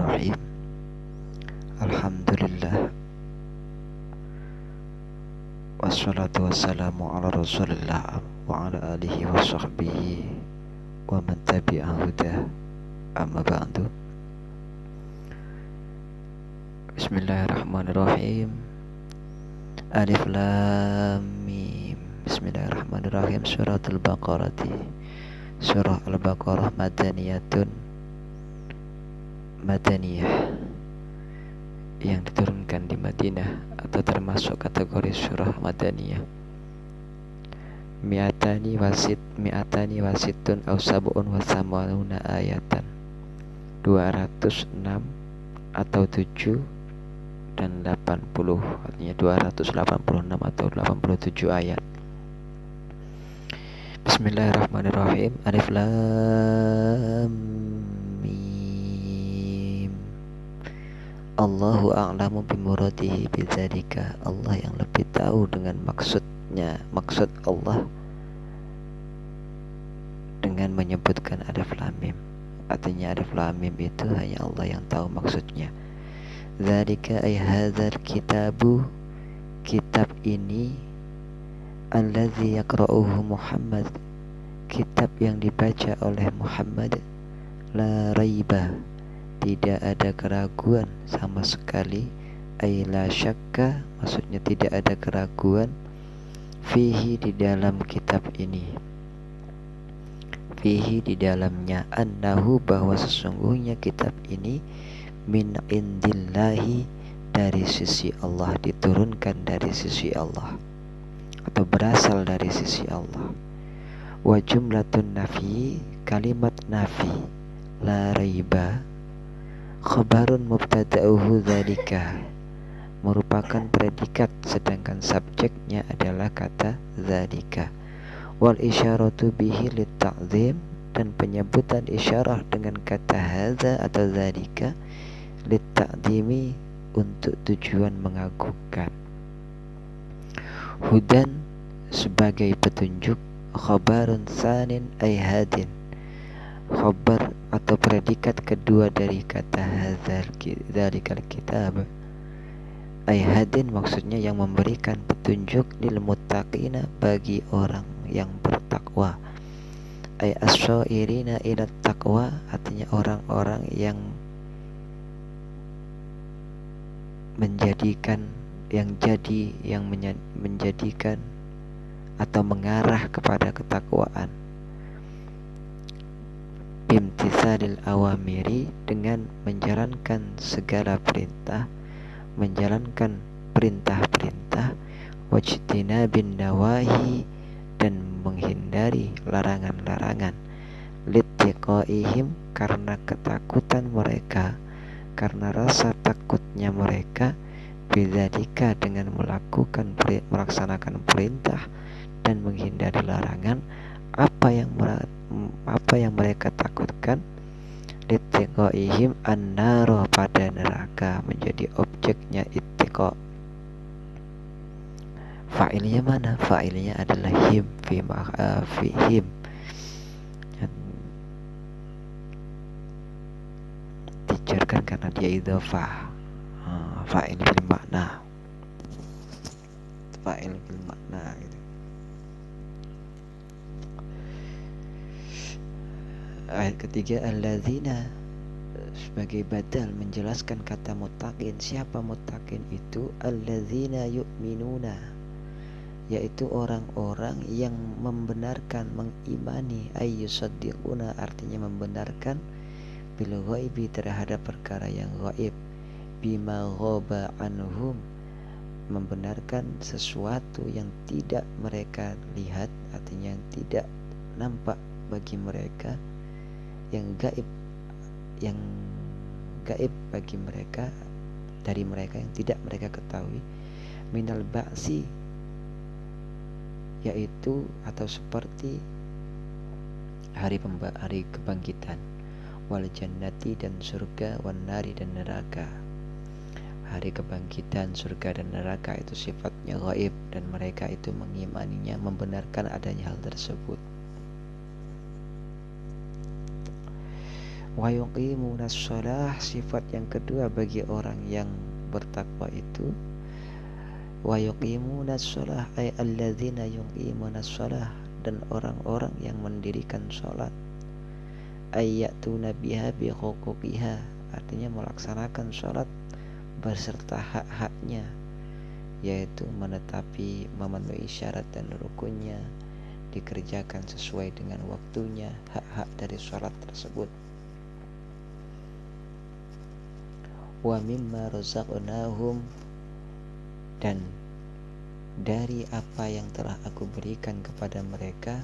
Bismillahirrahmanirrahim. Alhamdulillah. Wassalatu wassalamu ala rasulillah wa ala alihi wa sahbihi wa man tabi'a hudah. Amma ba'du. Bismillahirrahmanirrahim. Alif lam mim. Bismillahirrahmanirrahim. Suratul Baqarati. Surah Al-Baqarah Madaniyah yang diturunkan di Madinah atau termasuk kategori surah Madaniyah. Mi'atani wasitun aw sab'un wa thamanuna ayatan. 206 atau 7 dan 80, artinya 286 atau 87 ayat. Bismillahirrahmanirrahim. Alif lam mim. Allahu a'lamu bimuradihi bidzalika. Allah yang lebih tahu dengan maksudnya. Maksud Allah dengan menyebutkan alif lam mim. Artinya alif lam mim itu hanya Allah yang tahu maksudnya. Dzalika ay hadzal kitabu, kitab ini, allazi yaqra'uhu Muhammad, kitab yang dibaca oleh Muhammad, la raiba, tidak ada keraguan sama sekali, ay la syakka, maksudnya tidak ada keraguan, fihi, di dalam kitab ini, fihi, di dalamnya, annahu, bahwa sesungguhnya kitab ini, min indillahi, dari sisi Allah, diturunkan dari sisi Allah atau berasal dari sisi Allah. Wa jumlatun nafi, kalimat nafi, la raiba, khabarun mubtada'uhu dzalika, merupakan predikat sedangkan subjeknya adalah kata dzalika. Wal isyaratu bihi lit ta'zim, dan penyebutan isyarah dengan kata hadza atau dzalika lit ta'zimi, untuk tujuan mengagungkan. Hudan, sebagai petunjuk, khabarun tsanin ay hadin, khabar atau predikat kedua dari kata dzalikal kitab, ay hadin, maksudnya yang memberikan petunjuk, lil muttaqina, bagi orang yang bertakwa, ay as-sairina ila taqwa, artinya orang-orang yang menjadikan atau mengarah kepada ketakwaan. Bimtisalil awamiri, dengan menjalankan segala perintah, menjalankan perintah-perintah, wajtinabin nawahi, dan menghindari larangan-larangan, littiqaihim, karena ketakutan mereka, karena rasa takutnya mereka, bidzalika, dengan melaksanakan perintah dan menghindari larangan, apa yang mereka takutkan, littiqaihim an-naro, pada neraka, menjadi objeknya ittiqa. Fa'ilnya mana? Fa'ilnya adalah him, fi him, dijarkan karena dia idhofah. Fa'il bil makna, fa'il bil makna gitu. Ayat ketiga, alladzina, sebagai badal menjelaskan kata muttaqin. Siapa muttaqin itu? Alladzina yu'minuna, yaitu orang-orang yang membenarkan, mengimani, ayyusaddiquna, artinya membenarkan, bil ghaibi, terhadap perkara yang ghaib, bima ghaba anhum, membenarkan sesuatu yang tidak mereka lihat, artinya yang tidak nampak bagi mereka, yang gaib bagi mereka, dari mereka, yang tidak mereka ketahui, minal ba'si, yaitu atau seperti hari kebangkitan, wal jannati, dan surga, wan nari, dan neraka. Hari kebangkitan, surga, dan neraka itu sifatnya gaib, dan mereka itu mengimaninya, membenarkan adanya hal tersebut. Wa yuqimunas shalah, sifat yang kedua bagi orang yang bertakwa itu, wa yuqimunas shalah ay alladzina yuqimunas shalah, dan orang-orang yang mendirikan salat, ayyatuna biha bi huquqiha, artinya melaksanakan salat beserta hak-haknya, yaitu menetapi memenuhi syarat dan rukunnya, dikerjakan sesuai dengan waktunya hak-hak dari salat tersebut. Wa mimma razaqnahum, dan dari apa yang telah aku berikan kepada mereka,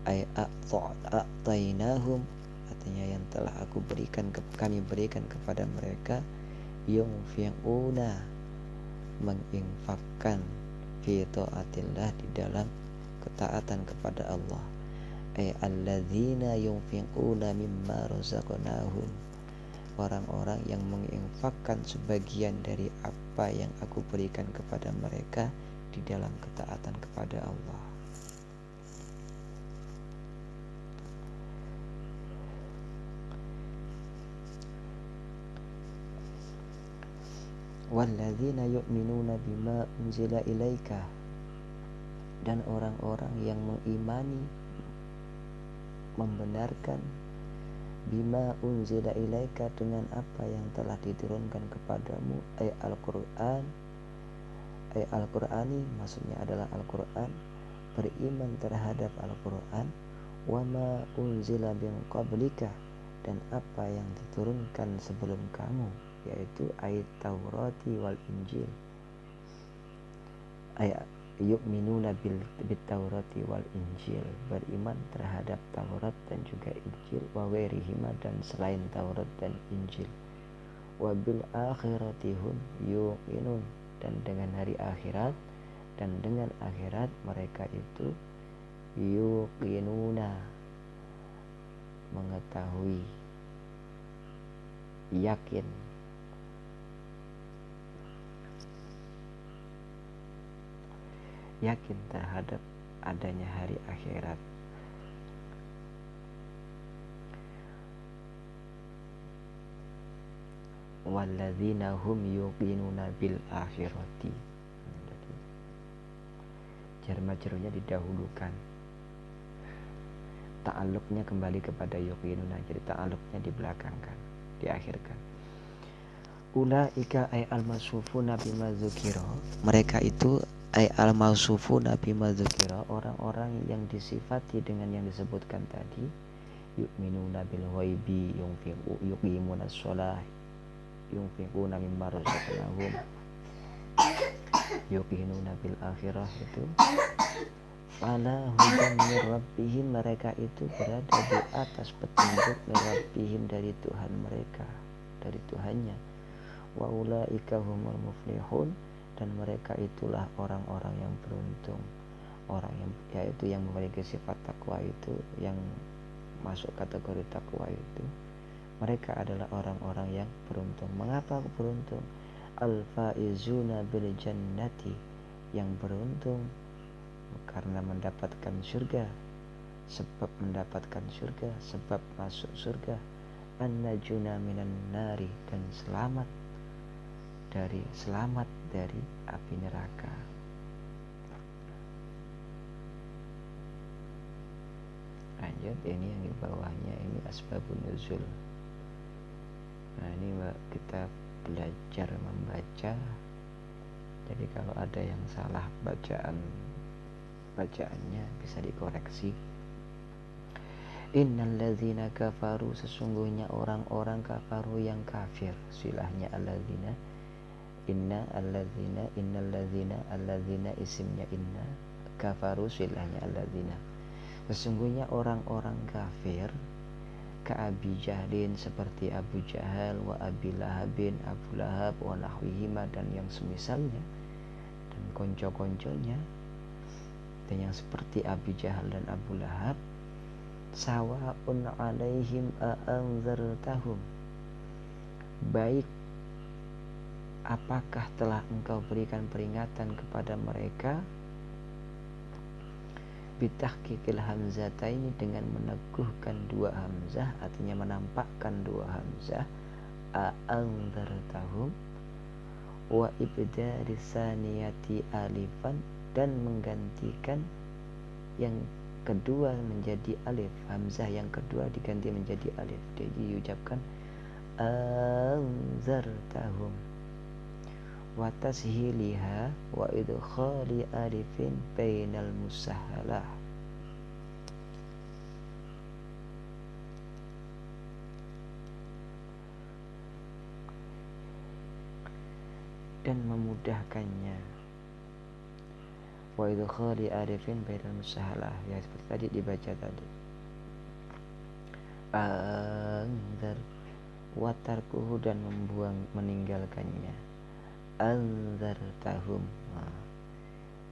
ay a'tainahum, artinya yang telah kami berikan kepada mereka, yunfiquna, menginfakkan, fi taatillah, di dalam ketaatan kepada Allah, ay alladzina yunfiquna mimma razaqnahum, orang-orang yang menginfakkan sebagian dari apa yang aku berikan kepada mereka di dalam ketaatan kepada Allah. Walladzina yu'minuna bima unzila ilaika, dan orang-orang yang mengimani, membenarkan, bima unzila ilaika, dengan apa yang telah diturunkan kepadamu, ay Al-Qur'an, ay Al-Qur'ani, maksudnya adalah Al-Qur'an, beriman terhadap Al-Qur'an, wa ma unzila min qablika, dan apa yang diturunkan sebelum kamu, yaitu ayat Taurati wal Injil, ayat yu'minuna bit Taurati wal Injil, beriman terhadap Taurat dan juga Injil, wa ghairihima, dan selain Taurat dan Injil, wa bil akhirati hum yuqinun, dan dengan hari akhirat, dan dengan akhirat mereka itu yuqinuna, mengetahui, yakin. Yakin terhadap adanya hari akhirat. Walladzina hum yuqinuna bil akhirati. Jadi jar-majrurnya didahulukan, ta'alluqnya kembali kepada yuqinuna, jadi ta'alluqnya dibelakangkan, diakhirkan. Ulaika ay al-masufuna bima dzukira, mereka itu ay al-masufuna bima dzukira, orang-orang yang disifati dengan yang disebutkan tadi, yu'minuna bil ghaibi, yuqimuna shalah, yunfiquna mimma razaqnahum, yuqinuna bil akhirah, itu fala hudan min rabbihim, mereka itu berada di atas petunjuk min rabbihim, dari Tuhan mereka, dari Tuhannya, wa ulaika humul muflihun, dan mereka itulah orang-orang yang beruntung, orang yang yaitu yang memiliki sifat takwa itu, yang masuk kategori takwa itu, mereka adalah orang-orang yang beruntung. Mengapa beruntung? Al-faizuna bil jannati, yang beruntung karena mendapatkan surga, sebab mendapatkan surga, sebab masuk surga. An-najuna minan nari, dan selamat dari api neraka. Lanjut, ini yang di bawahnya ini asbabun nuzul. Nah, ini kita belajar membaca. Jadi kalau ada yang salah bacaannya bisa dikoreksi. Innal ladzina kafaru, sesungguhnya orang-orang kafaru yang kafir, silahnya alladzina, innal ladzina isimnya inna, kafaru silahnya alladzina, sesungguhnya orang-orang kafir, ka Abi Jahlin, seperti Abu Jahal, wa Abi Lahabin, Abu Lahab, wa nahwihima, dan yang semisalnya, dan konco-konconya, dan yang seperti Abi Jahal dan Abu Lahab, sawa'un alaihim a'anzartahum, baik apakah telah engkau berikan peringatan kepada mereka, bitahqiqil hamzataini, dengan meneguhkan dua hamzah, artinya menampakkan dua hamzah, a'anzartahum, wa ibdari saniyati alifan, dan menggantikan yang kedua menjadi alif, hamzah yang kedua diganti menjadi alif, jadi diucapkan anzartahum, wa tashiliha wa idkhali alifin bainal musahhalah, dan memudahkannya. Wa idkhali alifin bainal musahhalah, ya seperti tadi dibaca tadi. Anzar wa tarkuhu, dan membuang, meninggalkannya. Anzartahum,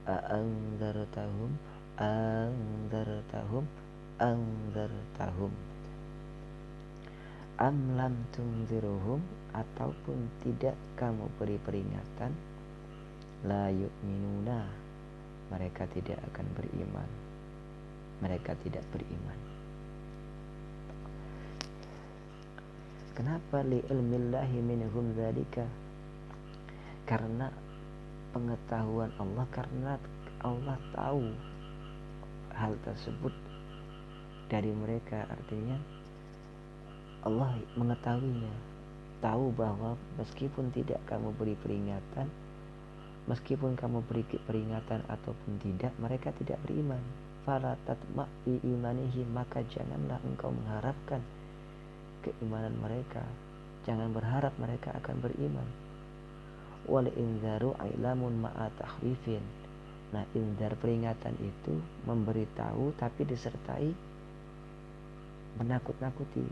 anzartahum, anzartahum, anzartahum. Am lam tunziruhum, ataupun tidak kamu beri peringatan, la yu'minuna, mereka tidak akan beriman, mereka tidak beriman. Kenapa? Li ilmillahi minhum dzalika, karena pengetahuan Allah, karena Allah tahu hal tersebut dari mereka, artinya Allah mengetahuinya, tahu bahwa meskipun tidak kamu beri peringatan, meskipun kamu beri peringatan ataupun tidak, mereka tidak beriman. Fala tatma' bi imanihim, maka janganlah engkau mengharapkan keimanan mereka, jangan berharap mereka akan beriman. Wal inzaru ailamun ma'a takhwifin, nah inzar, peringatan itu memberitahu tapi disertai menakut-nakuti,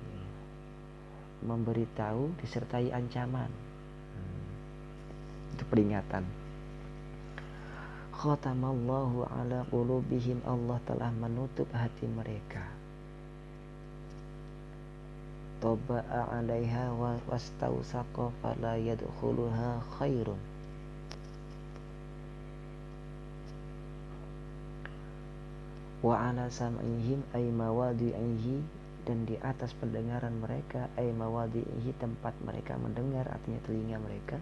memberitahu disertai ancaman, itu peringatan. Khatamallahu ala qulubihim, Allah telah menutup hati mereka. Taba'a 'alaiha wastawsaqa fala yadkhuluha khairun. Wa 'ala sam'ihim ay mawadi'ihi, dan di atas pendengaran mereka, ay mawadi'ihi, tempat mereka mendengar, artinya telinga mereka.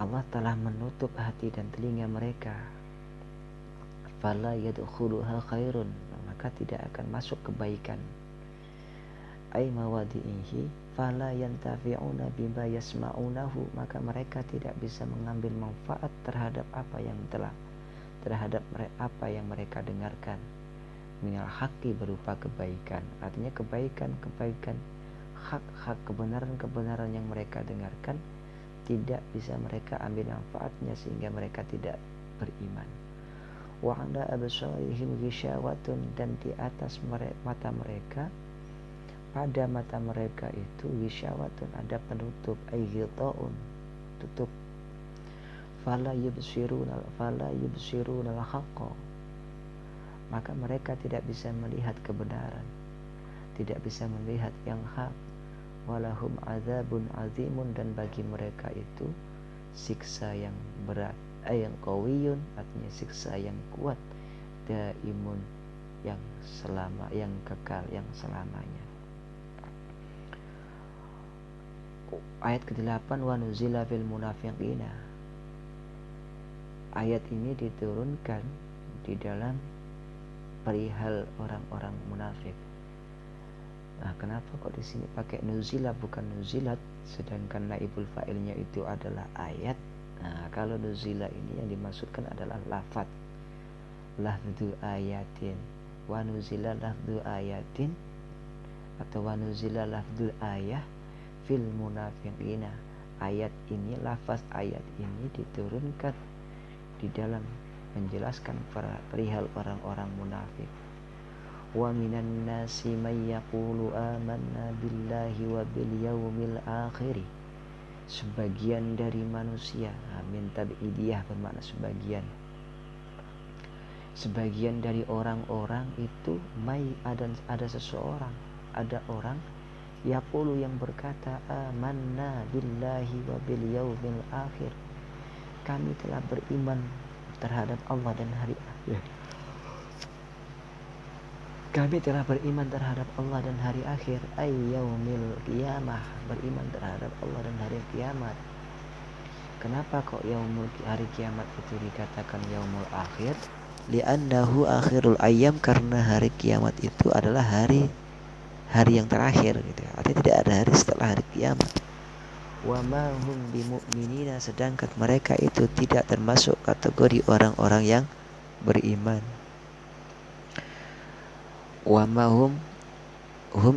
Allah telah menutup hati dan telinga mereka. Fala yadkhuluha khairun, maka tidak akan masuk kebaikan. Ay mawadi'ihi fala yantafi'una bima yasma'unahu, maka mereka tidak bisa mengambil manfaat terhadap apa yang mereka dengarkan. Minal haqqi, berupa kebaikan, artinya kebaikan, hak kebenaran yang mereka dengarkan tidak bisa mereka ambil manfaatnya, sehingga mereka tidak beriman. Wa 'ala absarihim ghisyawatun, dan di atas mata mereka, pada mata mereka itu ghisyawatun, ada penutup, ay ghita'un, tutup. Fala yubsiruna al-haqqa, maka mereka tidak bisa melihat kebenaran, tidak bisa melihat yang hak. Walahum adzabun azimun, dan bagi mereka itu siksa yang berat, yang qawiyun, artinya siksa yang kuat, daimun, yang kekal, yang selamanya. Ayat ke-8, wa nuzila fil munafiqina, ayat ini diturunkan di dalam perihal orang-orang munafik. Nah, kenapa kok di sini pakai nuzila bukan nuzilat, sedangkan naibul fa'ilnya itu adalah ayat? Nah, kalau nuzila ini yang dimaksudkan adalah lafadz, lafdzu ayatin, wa nuzila lafdzu ayatin, atau wa nuzila lafdzul ayah fil munafiqina. Ayat ini, lafaz ayat ini diturunkan di dalam menjelaskan perihal orang-orang munafik. Wa minan nasi may yaqulu amanna billahi wa bil yaumil akhir, sebagian dari manusia, min tabi'idiyah bermakna sebagian dari orang-orang itu, ada seseorang, ada orang yaqulu, yang berkata, amanna billahi wa bil yaumil akhir, kami telah beriman terhadap Allah dan hari akhir. Kami telah beriman terhadap Allah dan hari akhir. Ay yaumil qiyamah, beriman terhadap Allah dan hari kiamat. Kenapa kok yaumul hari kiamat itu dikatakan yaumul akhir? Li'annahu akhirul ayyam, karena hari kiamat itu adalah hari yang terakhir gitu. Artinya tidak ada hari setelah hari kiamat. Wa ma hum bimu'minina, sedangkan mereka itu tidak termasuk kategori orang-orang yang beriman. Wa ma hum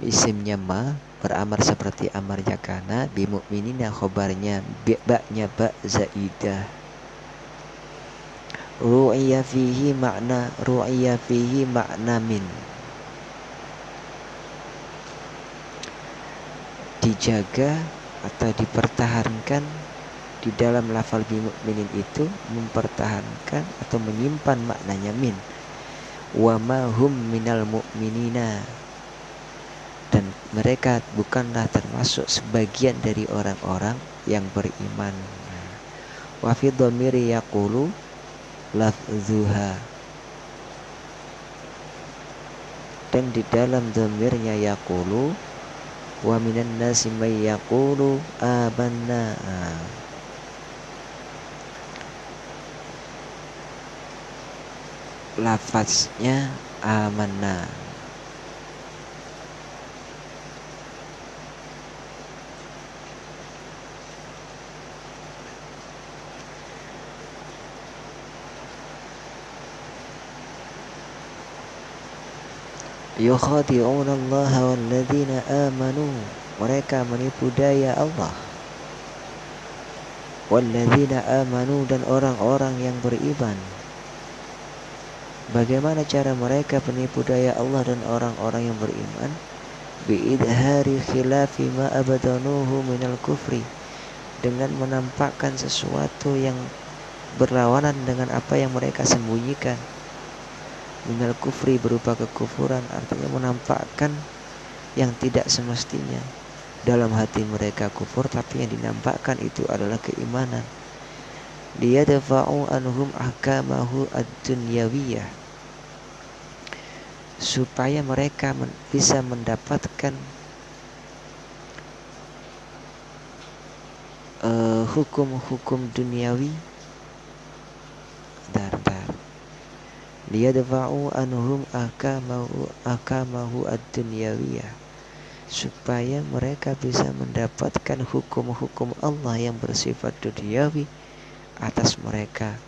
isimnya ma beramar seperti amarnya kana, bimu'minina khobarnya ba'nya ba zaidah. Ru'iyya fihi makna min, dijaga atau dipertahankan di dalam lafal bimu'minin itu, mempertahankan atau menyimpan maknanya min. Wa ma hum minal mu'minina, dan mereka bukanlah termasuk sebagian dari orang-orang yang beriman. Wa fi dhamiri yaqulu lafzuha, dan di dalam dhamirnya yaqulu, wa minan nasi may yaqulu abanna. Lafaznya amanna. Yukhadi'una Allah walladzina amanu, mereka menipu daya Allah. Walladzina amanu, dan orang-orang yang beriman. Bagaimana cara mereka menipu daya Allah dan orang-orang yang beriman? Bi'idhari khilafi ma abadanuhu minal kufri, dengan menampakkan sesuatu yang berlawanan dengan apa yang mereka sembunyikan. Minal kufri, berupa kekufuran, artinya menampakkan yang tidak semestinya. Dalam hati mereka kufur, tapi yang dinampakkan itu adalah keimanan. Liyadfa'u anhum ahkamahu ad-dunyawiyah, supaya mereka bisa mendapatkan hukum-hukum duniawi. Liyadfa'u anhum ahkamahu ad-dunyawiyah, supaya mereka bisa mendapatkan hukum-hukum Allah yang bersifat duniawi atas mereka.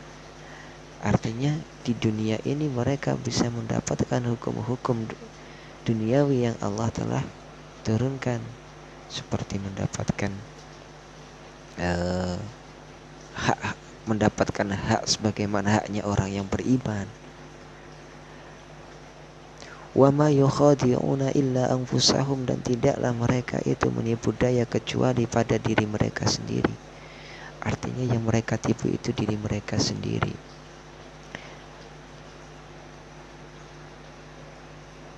Artinya di dunia ini mereka bisa mendapatkan hukum-hukum duniawi yang Allah telah turunkan, seperti mendapatkan hak sebagaimana haknya orang yang beriman. Wa ma yukhadi'una illa anfusahum, dan tidaklah mereka itu menipu daya kecuali pada diri mereka sendiri. Artinya yang mereka tipu itu diri mereka sendiri.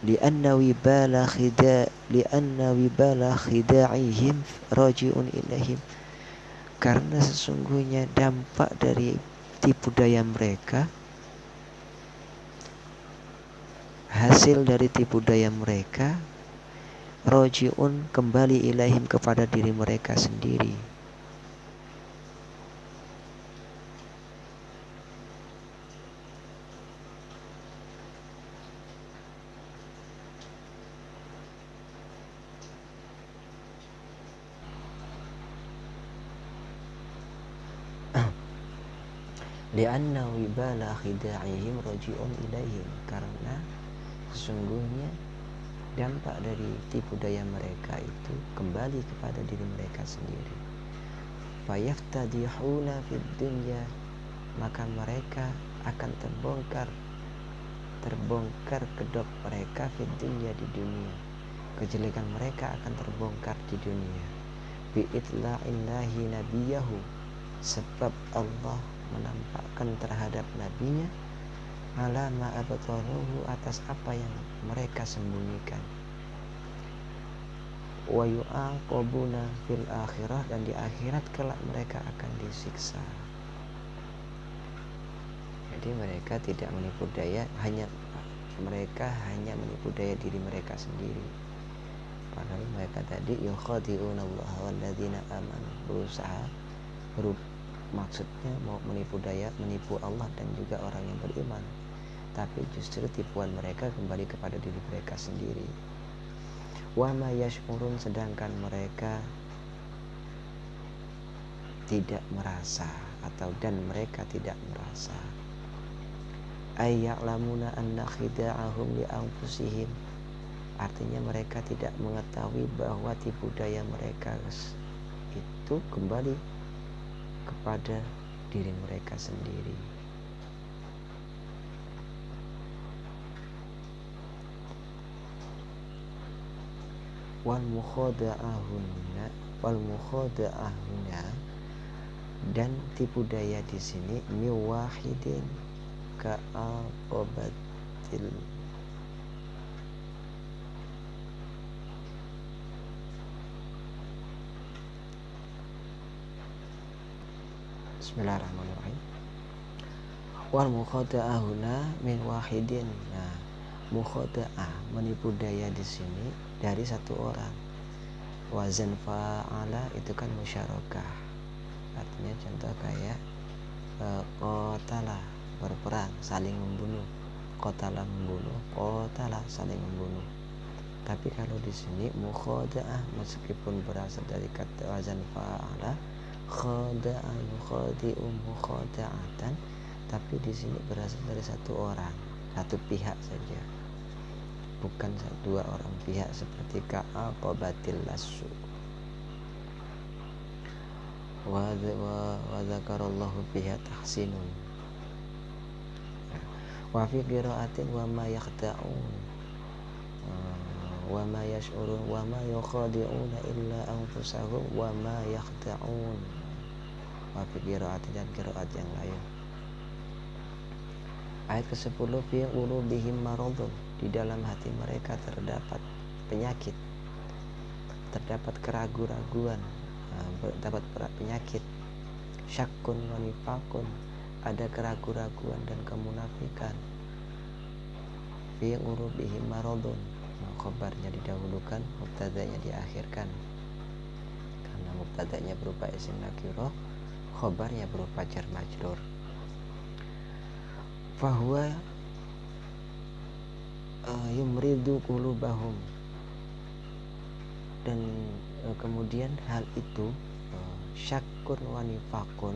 Li'anna wibala khida'ihim raji'un ilaihim, karena sesungguhnya dampak dari tipu daya mereka, hasil dari tipu daya mereka, raji'un, kembali ilaihim, kepada diri mereka sendiri. Li'anna wibala khida'ihim raji'un ilaihim, karena sesungguhnya dampak dari tipu daya mereka itu kembali kepada diri mereka sendiri. Fayaftadihuna fid dunya, maka mereka akan terbongkar kedok mereka fid dunya, di dunia. Kejelekan mereka akan terbongkar di dunia. Bi'itla'illahi nabiyahu, sebab Allah menampakkan terhadap nabinya, ala ma abtanuhu, atas apa yang mereka sembunyikan. Wa yu'aqabuna fil akhirah, dan di akhirat kelak mereka akan disiksa. Jadi mereka tidak menipu daya, mereka hanya menipu daya diri mereka sendiri. Padahal mereka tadi yukhadi'unallaha walladzina amanu, maksudnya mau menipu Allah dan juga orang yang beriman. Tapi justru tipuan mereka kembali kepada diri mereka sendiri. Wa ma yash'urun, sedangkan mereka tidak merasa dan mereka tidak merasa. Ayya'lamuna anna khida'ahum li anfusihim, artinya mereka tidak mengetahui bahwa tipu daya mereka itu kembali kepada diri mereka sendiri. Wal mukhada'ahuna, dan tipu daya di sini miwahidin ka'aqabatil Bismillahirrahmanirrahim. Wal mukhada'ahuna min wahidin. Nah, mukhada'ah, menipu daya di sini dari satu orang. Wazan fa'ala itu kan musyarakah. Artinya contoh kayak qatala, berperang, saling membunuh. Qatala membunuh, qatala saling membunuh. Tapi kalau di sini mukhada'ah, meskipun berasal dari kata wazan fa'ala, khada'a yukhadi'u mukhada'atan, tapi di sini berasal dari satu orang, satu pihak saja, bukan dua orang pihak seperti ka'aqabatil lasu. Wa dzakarallahu fiha tahsinun. Wa fi qira'atin wa ma yakhda'un wa ma yash'urun wa ma yukhadi'una illa anfusahum wa ma yakhda'un. Wa fi qira'atin, dan qira'at yang lain. Ayat ke-10, fi qulubihim maradun, di dalam hati mereka terdapat penyakit, terdapat keraguan-raguan, terdapat penyakit. Syakkun wa nifaqun, ada keraguan-raguan dan kemunafikan. Fi qulubihim maradun, khabarnya didahulukan, mubtada'nya diakhirkan. Karena mubtada'nya berupa isim nakirah, khabarnya berupa jar majrur. Fahuwa yumridu qulubahum, dan kemudian hal itu syakkun wa nifaqun,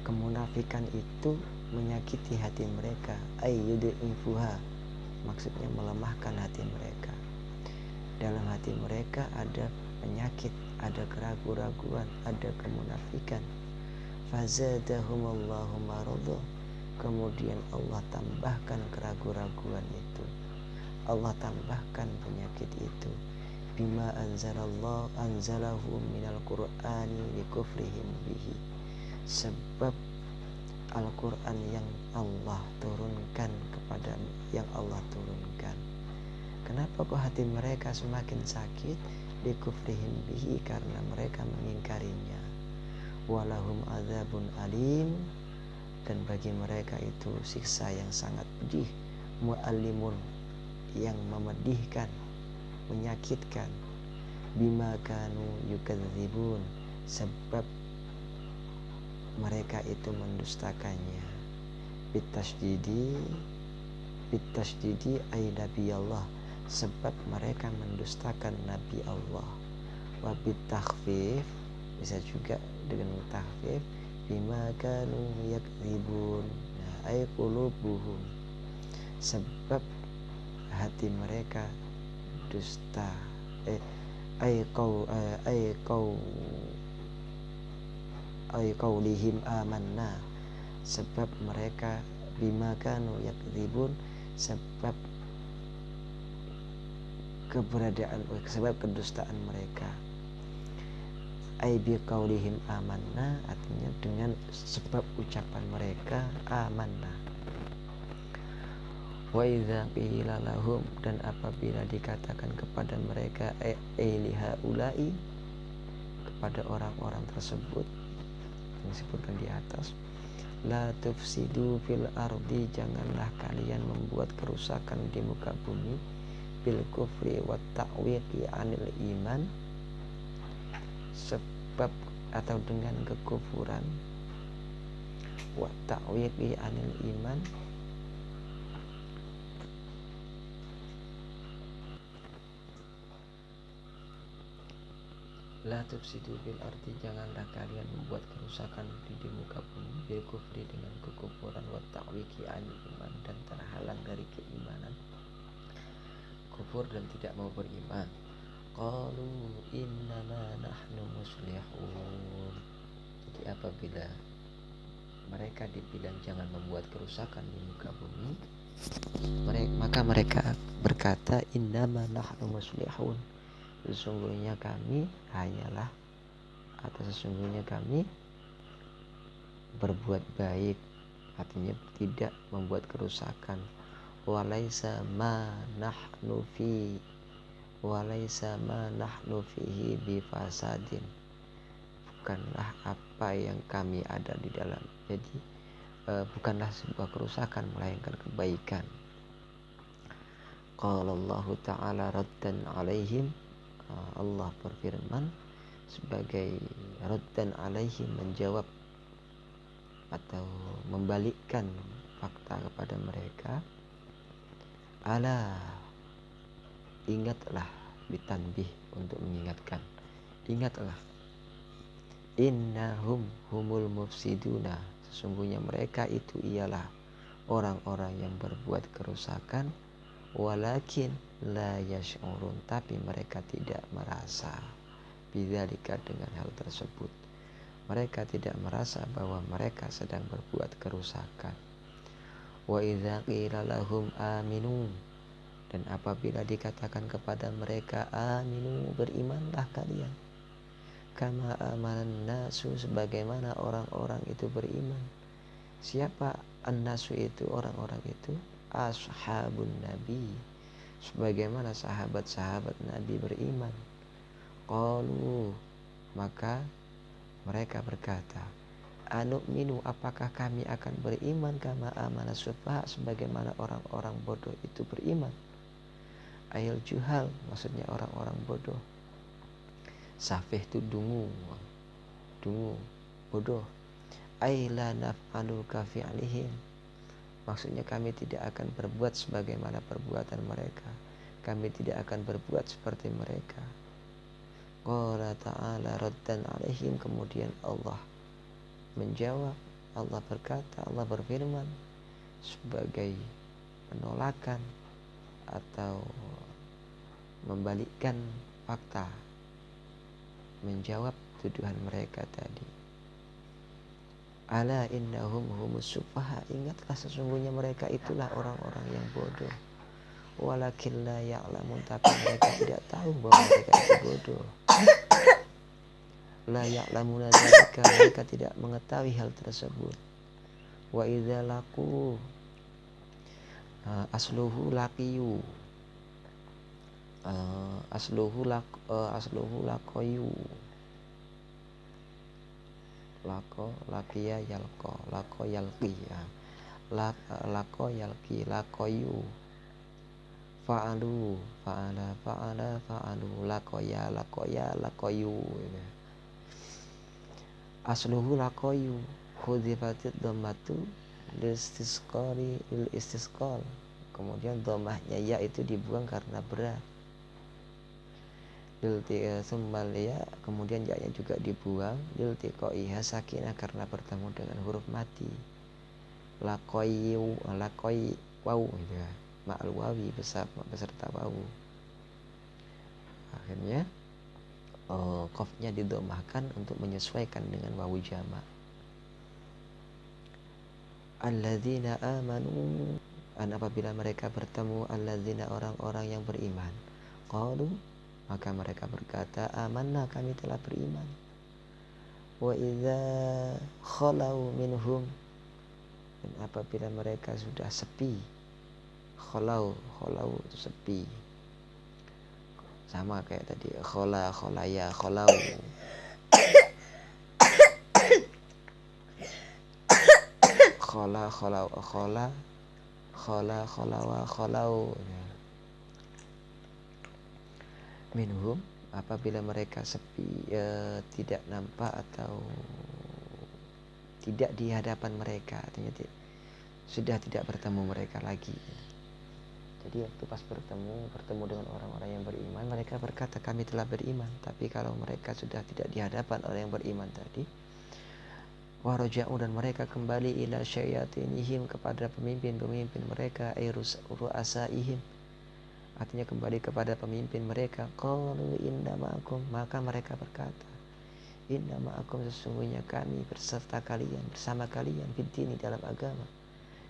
kemunafikan itu menyakiti hati mereka. Ayyud'ifuha, maksudnya melemahkan hati mereka. Dalam hati mereka ada penyakit, ada keraguan-raguan, ada kemunafikan. Fazadahumullahu maradha, kemudian Allah tambahkan keraguan-raguan itu, Allah tambahkan penyakit itu. Bima anzalahu minal qur'ani likufrihim bihi, sebab Al-Quran yang Allah turunkan Kenapa kok hati mereka semakin sakit? Likufrihim bihi, karena mereka mengingkarinya. Walahum adzabun alim, dan bagi mereka itu siksa yang sangat pedih. Mu'allimun, yang memedihkan, menyakitkan. Bima kanu yukadzibun, sebab mereka itu mendustakannya. Bitasydidi ay nabi Allah, sebab mereka mendustakan Nabi Allah. Wa bitakhfif, bisa juga dengan takhfif, bima kanu yakdzibun, ay qulubuhum, sebab hati mereka dusta. Ay qaulihim amanna, sebab mereka bima kanu yakdzibun, sebab kedustaan mereka. Ay bi qaulihim amanna, artinya dengan sebab ucapan mereka amanna. Wa idza qila lahum, dan apabila dikatakan kepada mereka liha ulai, kepada orang-orang tersebut yang disebutkan di atas, La tufsidu fil ardi, janganlah kalian membuat kerusakan di muka bumi, bil kufri wa ta'wiqi anil iman, sebab atau dengan kekufuran, wa ta'wiqi anil iman, la tufsidu bil ardi, janganlah kalian membuat kerusakan di muka bumi, bil kufri dengan kekufuran, wa ta'wiqi anil iman, dan terhalang dari keimanan, kufur dan tidak mau beriman. Qalu innama nahnu muslihun. Jadi apabila mereka dibilang jangan membuat kerusakan di muka bumi, maka mereka berkata innama nahnu muslihun, sesungguhnya kami hanyalah, atau sesungguhnya kami berbuat baik, artinya tidak membuat kerusakan. Walaisa ma nahnu fihi bifasadin, bukanlah apa yang kami ada di dalam, jadi bukanlah sebuah kerusakan melainkan kebaikan. Qala Allah Ta'ala raddan alaihim, Allah berfirman sebagai raddan alaihim, menjawab atau membalikkan fakta kepada mereka. Ala, ingatlah, ditanbih untuk mengingatkan, ingatlah, innahum humul mufsiduna, sesungguhnya mereka itu ialah orang-orang yang berbuat kerusakan, walakin la yash'urun, tapi mereka tidak merasa, bidzalika, dengan hal tersebut, mereka tidak merasa bahwa mereka sedang berbuat kerusakan. Wa idza qila lahum aminu, dan apabila dikatakan kepada mereka aminu, berimanlah kalian, kama amanan nasu, sebagaimana orang-orang itu beriman. Siapa an-nasu itu? Orang-orang itu ashabun nabi, sebagaimana sahabat-sahabat Nabi beriman. Qalu, maka mereka berkata, anu'minu, apakah kami akan beriman kama amana sufaha, sebagaimana orang-orang bodoh itu beriman. Ayil juhal, maksudnya orang-orang bodoh. Safih itu dungu, bodoh. Ayla naf'alu kafi'alihim, maksudnya kami tidak akan berbuat sebagaimana perbuatan mereka, kami tidak akan berbuat seperti mereka. Qala ta'ala raddan alaihim, kemudian Allah menjawab, Allah berkata, Allah berfirman sebagai penolakan atau membalikkan fakta, menjawab tuduhan mereka tadi. Ala innahum humus sufaha, ingatlah sesungguhnya mereka itulah orang-orang yang bodoh. Walakin la ya'lamun, tapi mereka tidak tahu bahwa mereka itu bodoh. La ya'lamuna dzalika, mereka tidak mengetahui hal tersebut. Wa idza laqu, asluhu laqiyu, asluhu laqayu, laqiya yalqa, laqo yalqi, laqo yalqi, laqayu, fa'alu, laqoya, laqayu. Asluhu laqayu, khudzifatid dhammatu lil istisqal, kemudian dhammahnya ya itu dibuang karena berat. Summal ya, kemudian ya juga dibuang, lil tiqaiha sakinah, karena bertemu dengan huruf mati. Laqayu, laqai waw gitu ya, ma'al wawi, beserta wawu. Akhirnya qafnya didomahkan untuk menyesuaikan dengan wawu jama'. Alladzina amanu, dan apabila mereka bertemu alladzina, orang-orang yang beriman, qalu, maka mereka berkata amanna, kami telah beriman. Wa idza khalau minhum, dan apabila mereka sudah sepi, khalau itu sepi, sama kayak tadi kholaya khalau. kholau minhum, apabila mereka sepi, tidak nampak atau tidak di hadapan mereka, artinya sudah tidak bertemu mereka lagi. Jadi waktu pas bertemu dengan orang-orang yang beriman, mereka berkata kami telah beriman. Tapi kalau mereka sudah tidak di hadapan orang yang beriman tadi, waraja'u, dan mereka kembali ila syayatinihim, kepada pemimpin-pemimpin mereka, ru'asaihim, artinya kembali kepada pemimpin mereka. Qalu inna ma'akum, maka mereka berkata, inna ma'akum, sesungguhnya kami berserta kalian, bersama kalian, bidini, dalam agama.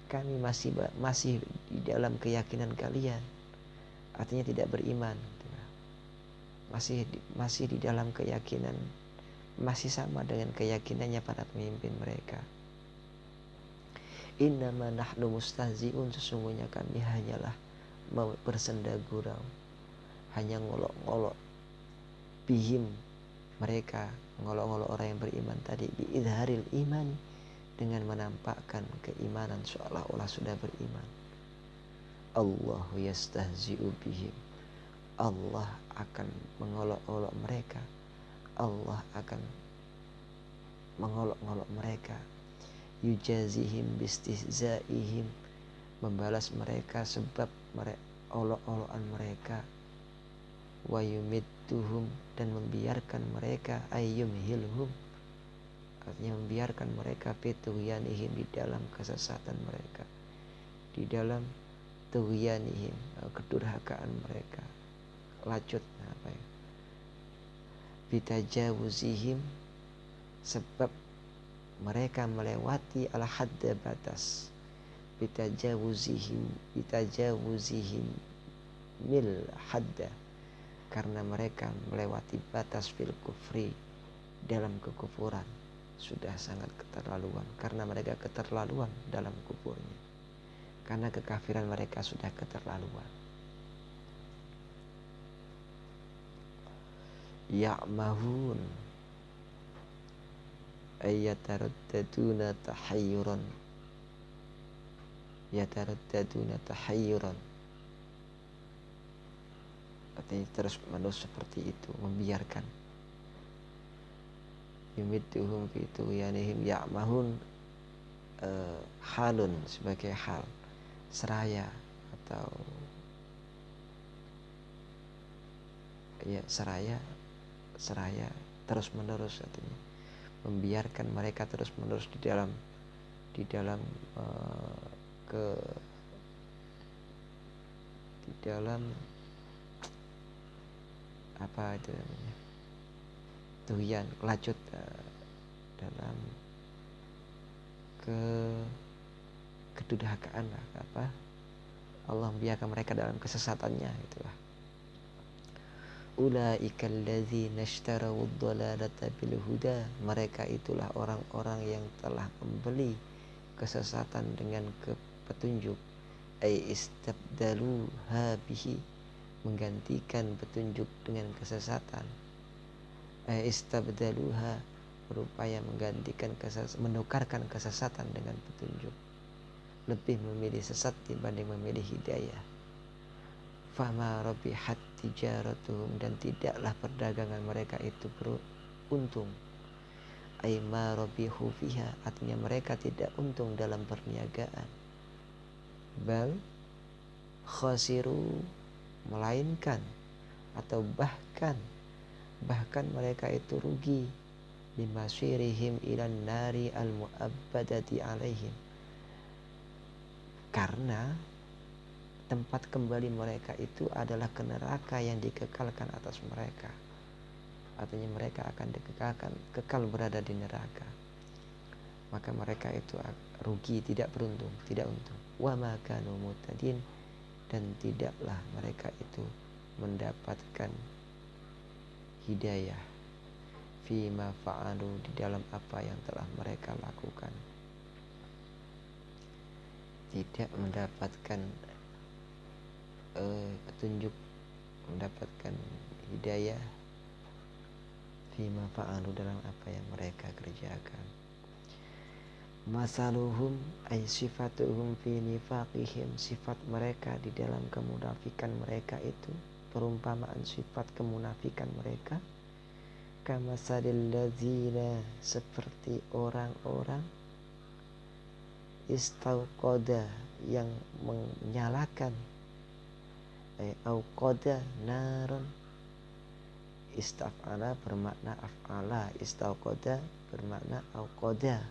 Kami masih di dalam keyakinan kalian, artinya tidak beriman, masih di dalam keyakinan, masih sama dengan keyakinannya para pemimpin mereka. Innama nahnu mustahzi'un, sesungguhnya kami hanyalah bersenda gurau, hanya ngolok-ngolok bihim, mereka ngolok-ngolok orang yang beriman tadi, biidharil imani, dengan menampakkan keimanan seolah-olah sudah beriman. Allahu yastahzi'u bihim, Allah akan mengolok-olok mereka, Allah akan mengolok-olok mereka. Yujazihim bistihzaihim, membalas mereka sebab olok-olokan mereka. Wa yumidduhum, dan membiarkan mereka, ayyumhilhum, artinya membiarkan mereka, fitughyanihim, di dalam kesesatan mereka, di dalam tughyanihim, kedurhakaan mereka, lacut, bitajawuzihim, sebab mereka melewati al-hadda, batas, bitajawuzihim mil hadda, karena mereka melewati batas fil kufri, dalam kekufuran, sudah sangat keterlaluan, karena mereka keterlaluan dalam kufurnya, karena kekafiran mereka sudah keterlaluan. Ya'mahun yataraddaduna tahayyuran, artinya terus menerus seperti itu, membiarkan. Yumidduhum fi tughyanihim ya'mahun, halun, sebagai hal seraya, atau ya seraya terus menerus, artinya membiarkan mereka terus menerus di dalam apa itu namanya, tughyan, lacut, dalam kedurhakaan lah, Allah membiarkan mereka dalam kesesatannya, itulah. Ulaika alladzina ishtaraw ad-dhalalata bil huda, mereka itulah orang-orang yang telah membeli kesesatan dengan petunjuk. Ay istabdaluha bihi, menggantikan petunjuk dengan kesesatan. Istabdaluha, berupaya menggantikan menukarkan kesesatan dengan petunjuk, lebih memilih sesat dibanding memilih hidayah. Fama rabihat tijaratuhum, dan tidaklah perdagangan mereka itu beruntung. Ay ma rabihu fiha, artinya mereka tidak untung dalam perniagaan. Bal khasiru, melainkan atau bahkan mereka itu rugi, bimasirihim ilan nari al-mu'abbadati alaihim, karena tempat kembali mereka itu adalah ke neraka yang dikekalkan atas mereka, artinya mereka akan kekal berada di neraka. Maka mereka itu rugi, tidak beruntung, tidak untung. Wa ma kanu muhtadin, dan tidaklah mereka itu mendapatkan hidayah fima fa'alu, di dalam apa yang telah mereka lakukan. Tidak mendapatkan petunjuk, mendapatkan hidayah fima fa'alu, dalam apa yang mereka kerjakan. Masaluhum ay sifatuhum fi nifaqihim, sifat mereka di dalam kemunafikan mereka itu, perumpamaan sifat kemunafikan mereka, kamasalil ladzina, seperti orang-orang istauqada, yang menyalakan, auqada naron, istaf'ala bermakna af'ala, istauqada bermakna auqada,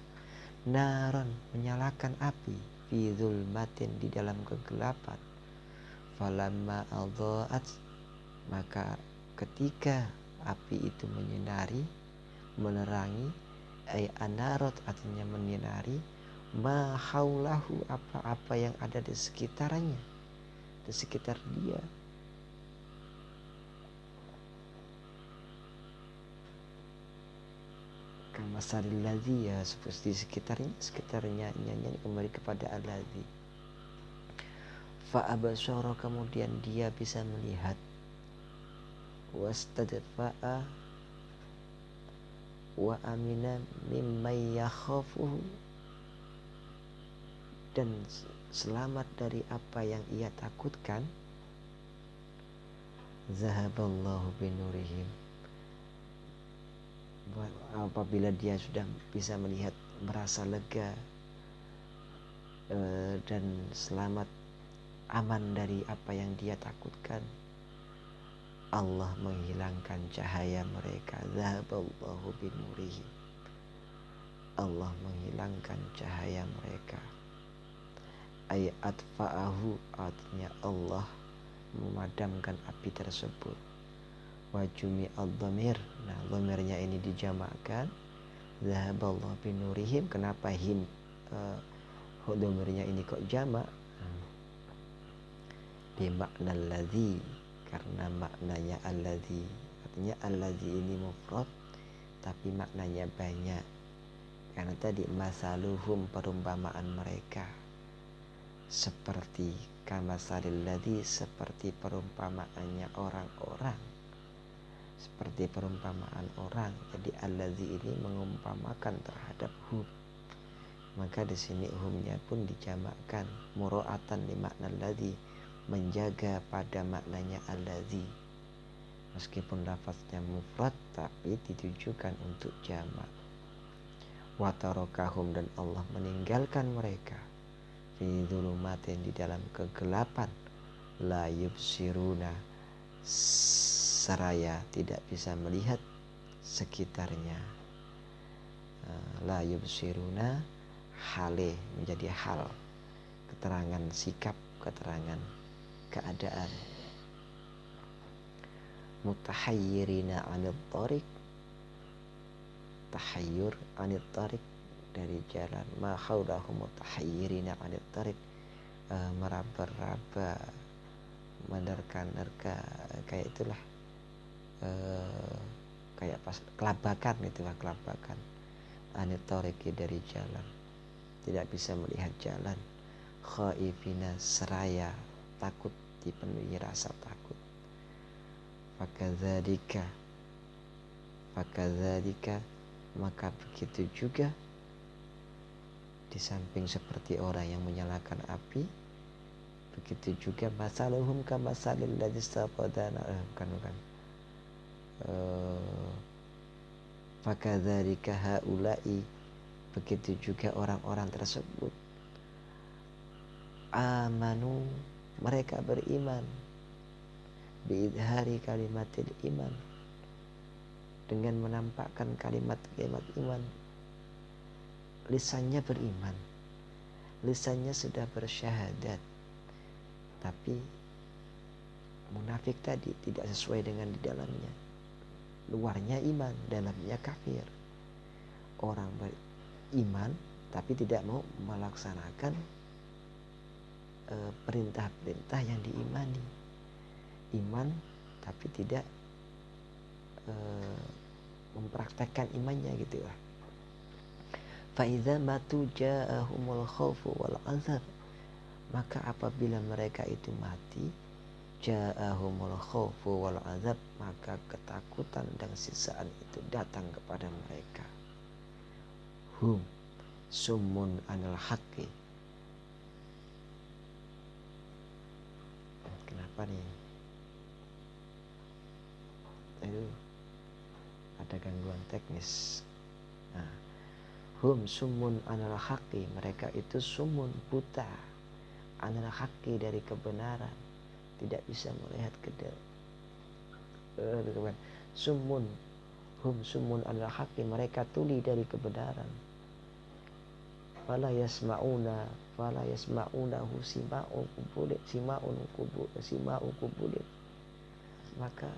naron menyalakan api, fi zulmatin di dalam kegelapan, falamma adha'at, maka ketika api itu menyinari, menerangi, ay anarot artinya menyinari, ma haulahu, apa-apa yang ada di sekitarnya, di sekitar dia. Kamasalil ladzi, ya seperti sekitarnya nyanyi kembali kepada alladzi. Fa abasara, kemudian dia bisa melihat, wastadfa'a wa amina mimma yakhafuhu, dan selamat dari apa yang ia takutkan. Zahaballahu binurihim, apabila dia sudah bisa melihat, merasa lega dan selamat, aman dari apa yang dia takutkan, Allah menghilangkan cahaya mereka. Zahaballahu binurihim, Allah menghilangkan cahaya mereka. Ayat fa'ahu, artinya Allah memadamkan api tersebut. Wajumi al-dhamir, nah dhamirnya ini dijamakkan, zahaballahu binurihim. Kenapa dhamirnya ini kok jamak? Di makna alladzi, karena maknanya alladzi, artinya alladzi ini mufrad tapi maknanya banyak, karena tadi masaluhum, perumpamaan mereka, seperti kamasalil ladzi, seperti perumpamaannya orang-orang, seperti perumpamaan orang. Jadi alladzi ini mengumpamakan terhadap hum, maka di sini humnya pun dijamakkan mura'atan li makna alladzi, menjaga pada maknanya alladzi, meskipun lafaznya mufrad tapi ditujukan untuk jamak. Wa tarakahum, dan Allah meninggalkan mereka, fi dzulumatin, di dalam kegelapan, la yubsiruna, seraya tidak bisa melihat sekitarnya. La yubsiruna, hale menjadi hal, keterangan sikap, keterangan keadaan. Mutahayyirina 'anil thariq, tahayyur 'anil thariq, dari jalan. Ma haulahum mutahayyirina 'anil thariq, meraba-raba, menerka-nerka, kayak itulah, kayak pas kelabakan, itulah kelabakan. 'Anil thariqi, dari jalan, tidak bisa melihat jalan. Khaifina, seraya takut, dipenuhi rasa takut. Fakadzalika, maka begitu juga, di samping seperti orang yang menyalakan api, begitu juga masaluhum kamasalil ladzi istaqada, bukan. Fakadzalika haula'i, begitu juga orang-orang tersebut, amanu, mereka beriman, biidhari kalimatil iman, dengan menampakkan kalimat-kalimat iman. Lisannya beriman, lisannya sudah bersyahadat, tapi munafik tadi tidak sesuai dengan di dalamnya. Luarnya iman, dalamnya kafir. Orang beriman tapi tidak mau melaksanakan perintah-perintah yang diimani. Iman tapi tidak mempraktekkan imannya, gitu lah. Fa idza matu ja'ahumul khaufu wal azab, maka apabila mereka itu mati, ja'ahumul khaufu wal azab, maka ketakutan dan siksaan itu datang kepada mereka. Hum, summun anil haqqi. Kenapa nih? Aduh, ada gangguan teknis. Nah, hum summun anil haqqi, mereka itu summun, buta, anil haqqi, dari kebenaran, tidak bisa melihat summun, hum summun anil haqqi, mereka tuli dari kebenaran. Fala yasma'unahu sima'u kubulit, maka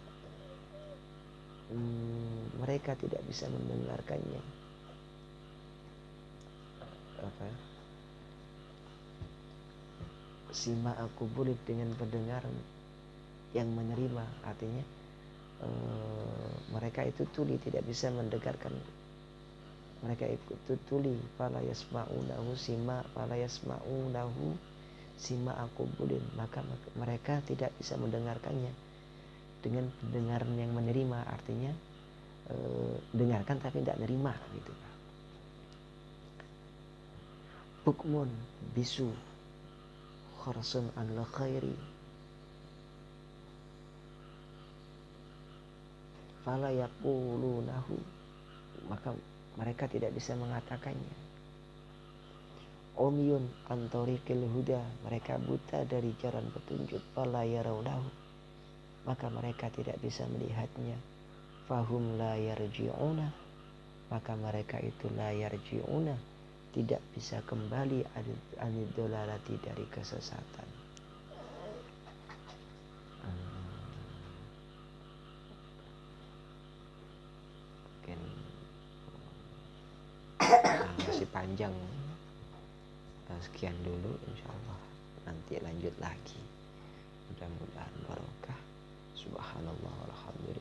mereka tidak bisa mendengarkannya. Sima'u kubulit, dengan pendengaran yang menerima, artinya mereka itu tuli, tidak bisa mendengarkan. Mereka itu tuli. Fala yasma'unahu sima'a kubulin, maka mereka tidak bisa mendengarkannya dengan pendengaran yang menerima, artinya dengarkan tapi tidak nerima gitu. Bukmun bisu kharsun an la khairi, fala yaqulunahu, maka mereka tidak bisa mengatakannya. Umyun an tariqil huda, mereka buta dari jalan petunjuk. Fala yarawnahu, maka mereka tidak bisa melihatnya. Fahum la yarji'una, maka mereka itu la yarji'una, tidak bisa kembali anidolalati, dari kesesatan. Mungkin masih panjang. Sekian dulu, insyaallah nanti lanjut lagi. Mudah-mudahan barokah. Subhanallah walhamdulillah.